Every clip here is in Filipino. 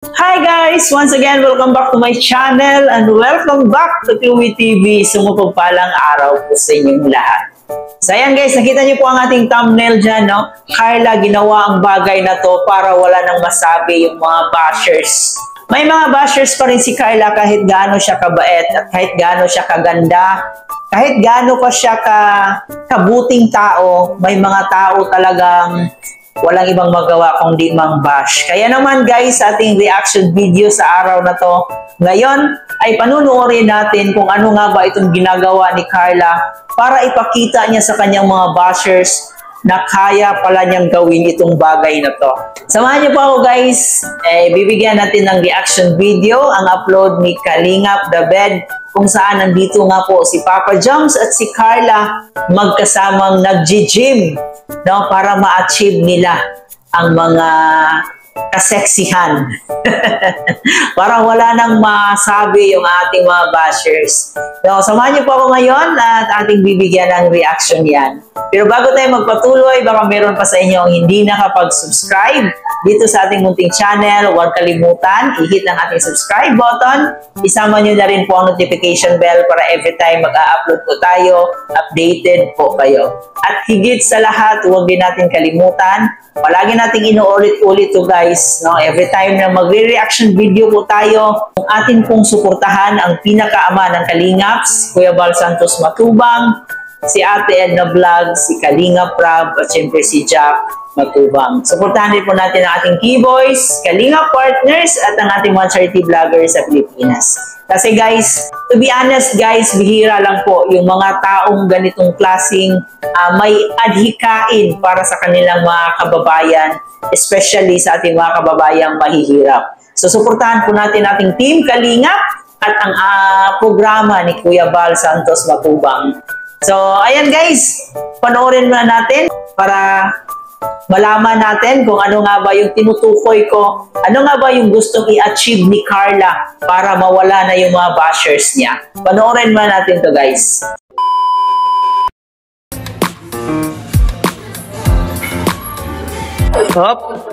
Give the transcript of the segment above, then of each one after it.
Hi guys! Once again, welcome back to my channel and welcome back to Chloe TV. Sumupagpalang araw po sa inyong lahat. So ayan guys, nakita niyo po ang ating thumbnail dyan, no? Carla ginawa ang bagay na to para wala nang masabi yung mga bashers. May mga bashers pa rin si Carla kahit gaano siya kabait at kahit gaano siya kaganda. Kahit gaano pa siya kabuting tao, may mga tao talagang walang ibang magawa kundi mang bash. Kaya naman guys, sa ating reaction video sa araw na to, ngayon ay panunuorin natin kung ano nga ba itong ginagawa ni Carla para ipakita niya sa kanyang mga bashers na kaya pala niyang gawin itong bagay na to. Samahan niyo po ako guys, bibigyan natin ng reaction video ang upload ni Kalingap The Bed kung saan nandito nga po si Papa Joms at si Carla magkasamang nag-gym, no, para ma-achieve nila ang mga kaseksihan. Para wala nang masabi yung ating mga bashers. So, samahan niyo po ako ngayon at ating bibigyan ng reaction yan. Pero bago tayo magpatuloy, baka meron pa sa inyo ang hindi nakapag-subscribe dito sa ating munting channel. Huwag kalimutan, i-hit ang ating subscribe button. Isama nyo na rin po ang notification bell para every time mag-upload po tayo, updated po kayo. At higit sa lahat, huwag din natin kalimutan, palagi nating inuulit-ulit to guys, no? Every time na magre-reaction video po tayo, kung atin pong suportahan ang pinakaama ng Kalingaps, Kuya Bal Santos Matubang, si Ate Edna Vlog, si Kalingap Rab, at syempre si Jack Matubang. Suportahan din po natin ang ating Keyboys, Kalingap Partners, at ang ating mga charity vloggers sa Pilipinas. Kasi guys, to be honest guys, bihira lang po yung mga taong ganitong klaseng may adhikain para sa kanilang mga kababayan, especially sa ating mga kababayang mahihirap. So suportahan po natin ating Team Kalingap at ang programa ni Kuya Bal Santos Matubang. So ayan guys, panoorin muna natin para malaman natin kung ano nga ba yung tinutukoy ko, ano nga ba yung gustong i-achieve ni Carla para mawala na yung mga bashers niya. Panoorin mo natin to guys. Hop!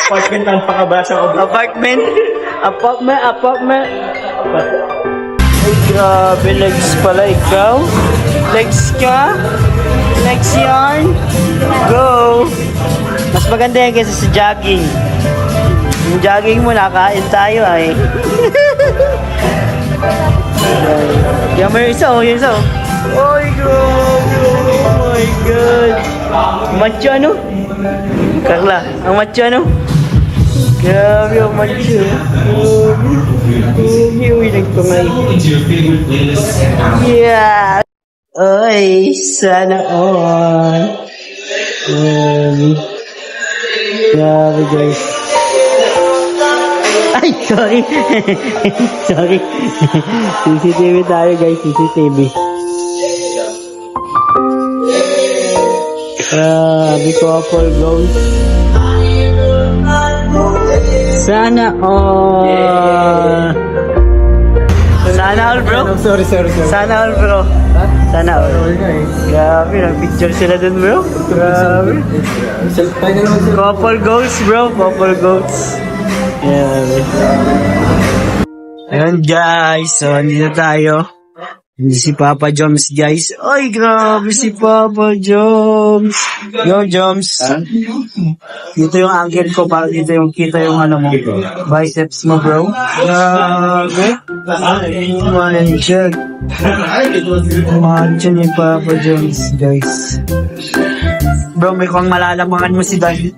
Apartment ang pakabasa ko. Apartment. Ay, grabe, legs pala ikaw. Legs ka? Legs yarn? Go! Mas maganda yan kaysa sa jogging. Yung jogging mo, nakain tayo ay. Yan mo yung isa, yung isa. Ay, grabe, oh my God. Macho, ano? Carla, ang macho, ano? Grabe, ang macho. Uy, nagpangay. Yeah! Ay, sana all. Grabe, guys. Ay, sorry. Sorry. CCTV tayo, guys. CCTV. Grabe, couple goals. Sana all. Sana all, bro. Sorry. Sana all, bro. Sana all. Grabe, nag-picture sila dun, bro. Grabe. Couple goals, bro. Couple goals. Grabe. Ayan, guys. So, andito tayo. Hindi si Papa Joms, guys. Ay, grabe si Papa Joms. Yo, Joms. Dito yung angle ko para dito yung kita yung ano mo. Biceps mo, bro. Grabe. Oh my God. Imagine yung Papa Joms, guys. Bro, may kung malalamangan mo si Dan.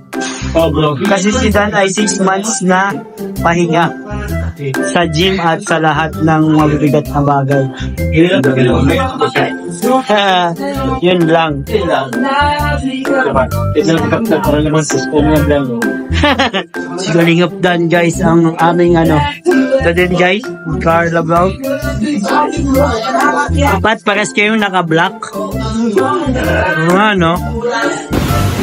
Oh, bro. Kasi si Dan ay 6 months na pahinga sa gym at sa lahat ng mabibigat na bagay. Yun lang. Si Kalingap Dan, guys, ang aming ano. Ito din, guys, Carla Vlog. Dapat pares kayong naka-block. Ano?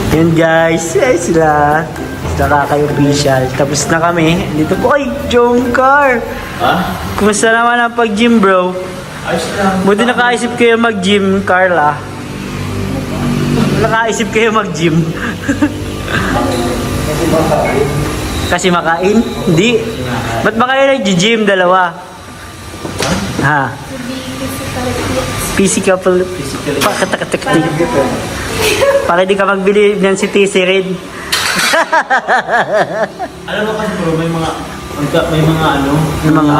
Yun, guys. Sila. Nakaka-official. Tapos na kami. Dito po, ay, Jomcar! Ha? Kumusta naman ang pag-gym, bro? Buti nakaisip kayo mag-gym, Carla. nakaisip kayo mag-gym? Kasi makain? Hindi. Ba't ba kayo nag-gym dalawa? Ha? Physical. Para di ka magbili ng si TC rin. Alam mo kasi bro, may mga ano, mga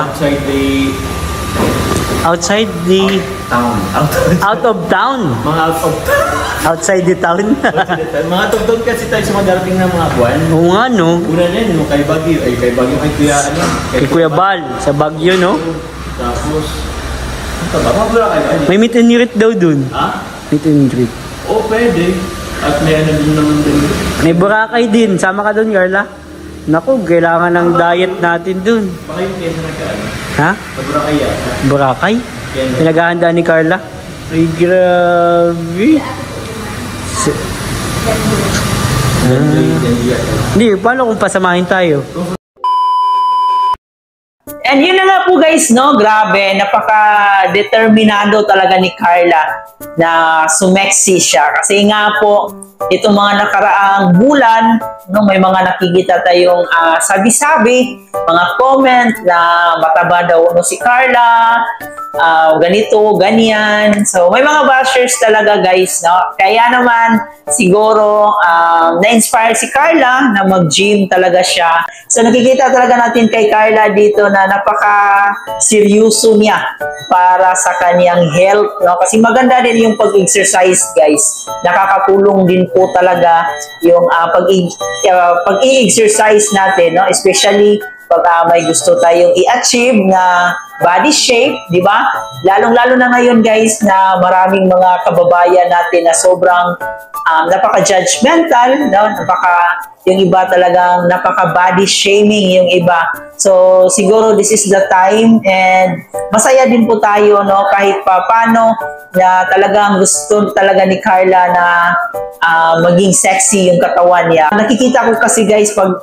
outside the town. Out of town. Mga out of Outside the town. mga tugtog kasi tayo sa mga darating na mga buwan. Oo nga no. Una na yun, kay Baguio, kay Kuya ano. Kay Kuya Bal, sa Baguio no. Tapos, may meet and greet daw dun. Ha? Meet and greet. Oo, pwede. At may ano din naman din. May Boracay din. Sama ka dun, Carla. Naku, kailangan ng diet natin dun. Baka yung kesa nagkaan. Ha? Sa Boracay yata. Boracay? Yan. Pinaghahandaan ni Carla? Ay, grabe. Hindi, paano kung pasamahin tayo? And yun na nga po guys, no? Grabe, napaka-determinado talaga ni Carla na sumeksi siya. Kasi nga po, itong mga nakaraang bulan, no, may mga nakikita tayong sabi-sabi, mga comment na mataba daw no, si Carla, ganito, ganyan. So, may mga bashers talaga guys, no? Kaya naman, siguro, na-inspire si Carla na mag-gym talaga siya. So, nakikita talaga natin kay Carla dito na napaka-seryoso niya para sa kanyang health, no? Kasi maganda din yung pag-exercise, guys. Nakakatulong din po talaga yung pag-i-exercise natin, no? Especially pag may gusto tayong i-achieve na body shape, di ba? Lalong-lalo na ngayon guys na maraming mga kababayan natin na sobrang napaka-judgmental, no? Yung iba talagang napaka-body shaming yung iba. So, siguro this is the time and masaya din po tayo, no? Kahit pa paano na talagang gusto talaga ni Carla na maging sexy yung katawan niya. Nakikita ko kasi guys, pag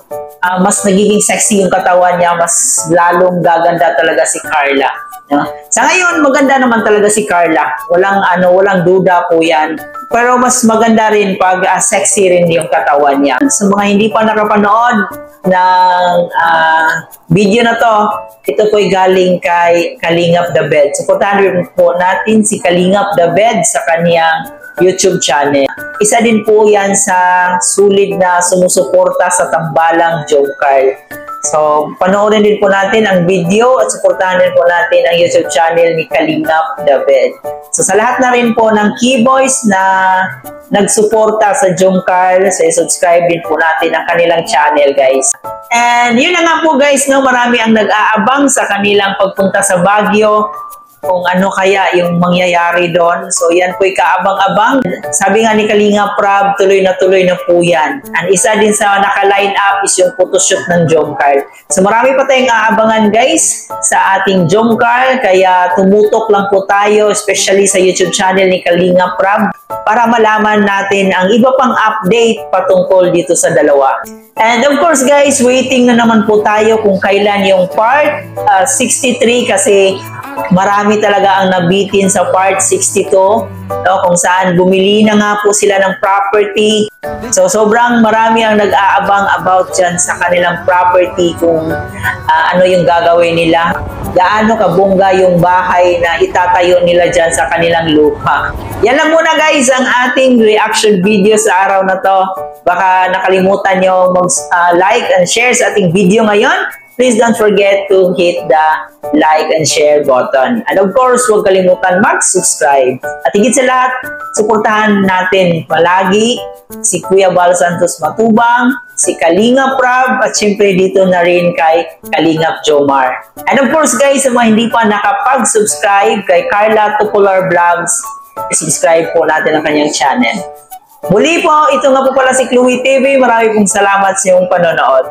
mas nagiging sexy yung katawan niya, mas lalong gaganda talaga si Carla. No? Sa ngayon, maganda naman talaga si Carla. Walang duda po yan. Pero mas maganda rin pag sexy rin yung katawan niya. Sa mga hindi pa nakapanood ng video na to, ito po'y galing kay Kalingap The Bed. Supportahan rin po natin si Kalingap The Bed sa kaniyang YouTube channel. Isa din po yan sa sulit na sumusuporta sa tambalang Jomcarl. So, panoorin din po natin ang video at suportahan din po natin ang YouTube channel ni Kalingap The Bed. So, sa lahat na rin po ng Keyboys na nagsuporta sa Jomcarl, so subscribe din po natin ang kanilang channel, guys. And yun na nga po guys, no, marami ang nag-aabang sa kanilang pagpunta sa Baguio, kung ano kaya yung mangyayari doon. So yan po'y kaabang-abang. Sabi nga ni Kalinga Prab, tuloy na po yan. And isa din sa naka-line up is yung photoshoot ng Jomcarl. So marami pa tayong aabangan guys sa ating Jomcarl, kaya tumutok lang po tayo, especially sa YouTube channel ni Kalinga Prab, para malaman natin ang iba pang update patungkol dito sa dalawa. And of course guys, waiting na naman po tayo kung kailan yung part 63 kasi marami talaga ang nabitin sa part 62, no, kung saan bumili na nga po sila ng property. So sobrang marami ang nag-aabang about dyan sa kanilang property, kung ano yung gagawin nila, gaano kabongga yung bahay na itatayo nila dyan sa kanilang lupa. Yan lang muna guys ang ating reaction video sa araw na to. Baka nakalimutan nyo mag-like and share sa ating video ngayon. Please don't forget to hit the like and share button. And of course, huwag kalimutan mag-subscribe. At higit sa lahat, suportahan natin palagi si Kuya Bal Santos Matubang, si Kalinga Prab, at syempre dito na rin kay Kalingap Jomar. And of course guys, sa mga hindi pa nakapag-subscribe kay Carla Tupular Vlogs, subscribe po natin ang kanyang channel. Muli po, ito nga po pala si Chloe TV. Marami pong salamat sa iyong panonood.